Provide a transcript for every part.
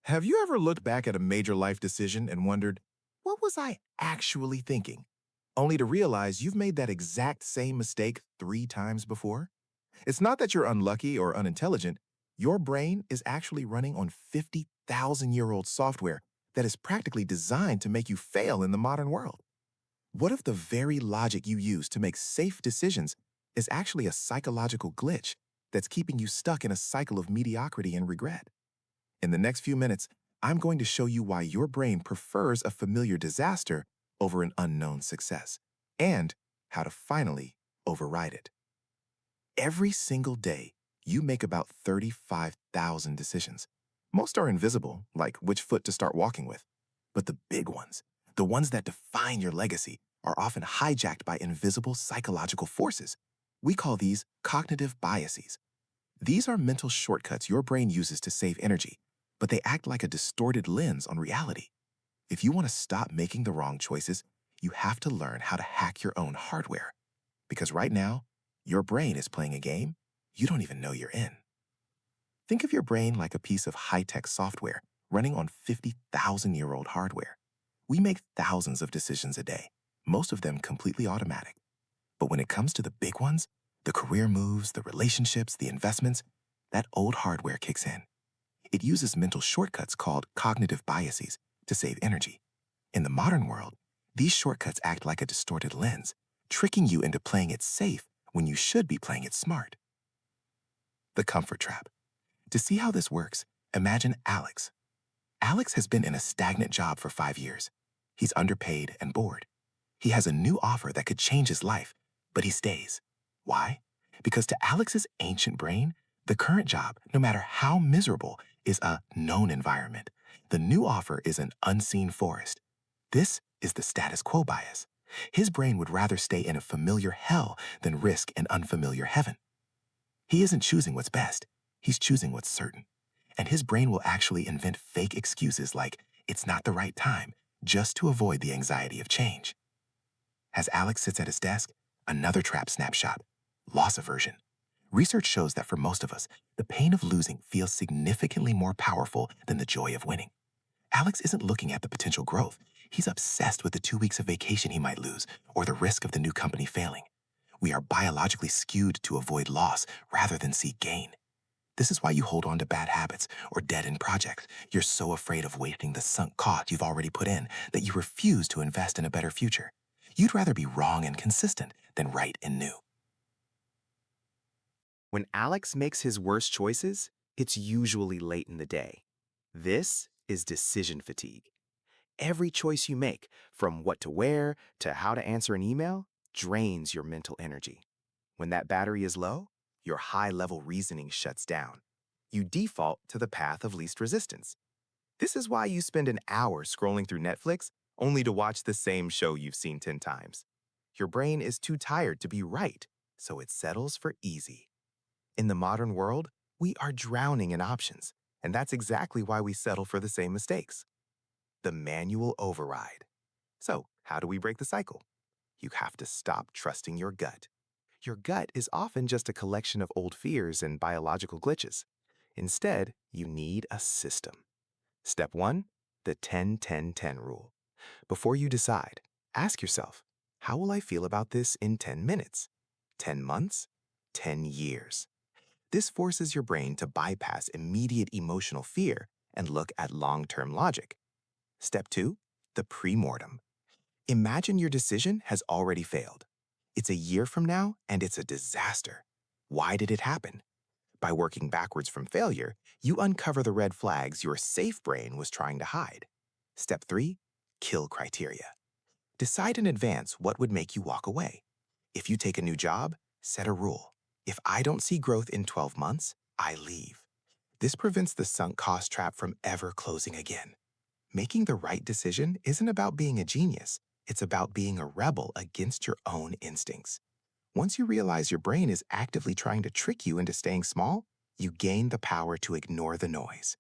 Have you ever looked back at a major life decision and wondered, what was I actually thinking? Only to realize you've made that exact same mistake 3 times before? It's not that you're unlucky or unintelligent. Your brain is actually running on 50,000-year-old software that is practically designed to make you fail in the modern world. What if the very logic you use to make safe decisions is actually a psychological glitch that's keeping you stuck in a cycle of mediocrity and regret? In the next few minutes, I'm going to show you why your brain prefers a familiar disaster over an unknown success, and how to finally override it. Every single day, you make about 35,000 decisions. Most are invisible, like which foot to start walking with. But the big ones, the ones that define your legacy, are often hijacked by invisible psychological forces. We call these cognitive biases. These are mental shortcuts your brain uses to save energy, but they act like a distorted lens on reality. If you want to stop making the wrong choices, you have to learn how to hack your own hardware. Because right now, your brain is playing a game you don't even know you're in. Think of your brain like a piece of high-tech software running on 50,000-year-old hardware. We make thousands of decisions a day, most of them completely automatic. But when it comes to the big ones, the career moves, the relationships, the investments, that old hardware kicks in. It uses mental shortcuts called cognitive biases to save energy. In the modern world, these shortcuts act like a distorted lens, tricking you into playing it safe when you should be playing it smart. The comfort trap. To see how this works, imagine Alex. Alex has been in a stagnant job for 5 years. He's underpaid and bored. He has a new offer that could change his life, but he stays. Why? Because to Alex's ancient brain, the current job, no matter how miserable, is a known environment. The new offer is an unseen forest. This is the status quo bias. His brain would rather stay in a familiar hell than risk an unfamiliar heaven. He isn't choosing what's best. He's choosing what's certain. And his brain will actually invent fake excuses like, it's not the right time, just to avoid the anxiety of change. As Alex sits at his desk, another trap snapshot: loss aversion. Research shows that for most of us, the pain of losing feels significantly more powerful than the joy of winning. Alex isn't looking at the potential growth. He's obsessed with the 2 weeks of vacation he might lose or the risk of the new company failing. We are biologically skewed to avoid loss rather than seek gain. This is why you hold on to bad habits or dead-end projects. You're so afraid of wasting the sunk cost you've already put in that you refuse to invest in a better future. You'd rather be wrong and consistent than right and new. When Alex makes his worst choices, it's usually late in the day. This is decision fatigue. Every choice you make, from what to wear to how to answer an email, drains your mental energy. When that battery is low, your high-level reasoning shuts down. You default to the path of least resistance. This is why you spend an hour scrolling through Netflix only to watch the same show you've seen 10 times. Your brain is too tired to be right, so it settles for easy. In the modern world, we are drowning in options, and that's exactly why we settle for the same mistakes. The manual override. So, how do we break the cycle? You have to stop trusting your gut. Your gut is often just a collection of old fears and biological glitches. Instead, you need a system. Step 1, the 10-10-10 rule. Before you decide, ask yourself, how will I feel about this in 10 minutes? 10 months? 10 years? This forces your brain to bypass immediate emotional fear and look at long-term logic. Step 2, the pre-mortem. Imagine your decision has already failed. It's a year from now and it's a disaster. Why did it happen? By working backwards from failure, you uncover the red flags your safe brain was trying to hide. Step 3, kill criteria. Decide in advance what would make you walk away. If you take a new job, set a rule. If I don't see growth in 12 months, I leave. This prevents the sunk cost trap from ever closing again. Making the right decision isn't about being a genius. It's about being a rebel against your own instincts. Once you realize your brain is actively trying to trick you into staying small, you gain the power to ignore the noise.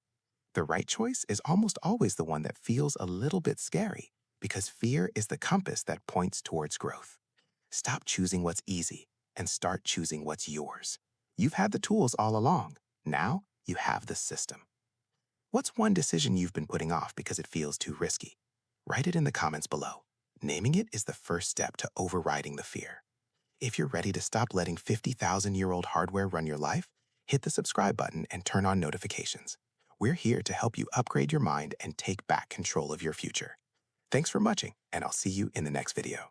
The right choice is almost always the one that feels a little bit scary, because fear is the compass that points towards growth. Stop choosing what's easy and start choosing what's yours. You've had the tools all along. Now you have the system. What's one decision you've been putting off because it feels too risky? Write it in the comments below. Naming it is the first step to overriding the fear. If you're ready to stop letting 50,000-year-old hardware run your life, hit the subscribe button and turn on notifications. We're here to help you upgrade your mind and take back control of your future. Thanks for watching, and I'll see you in the next video.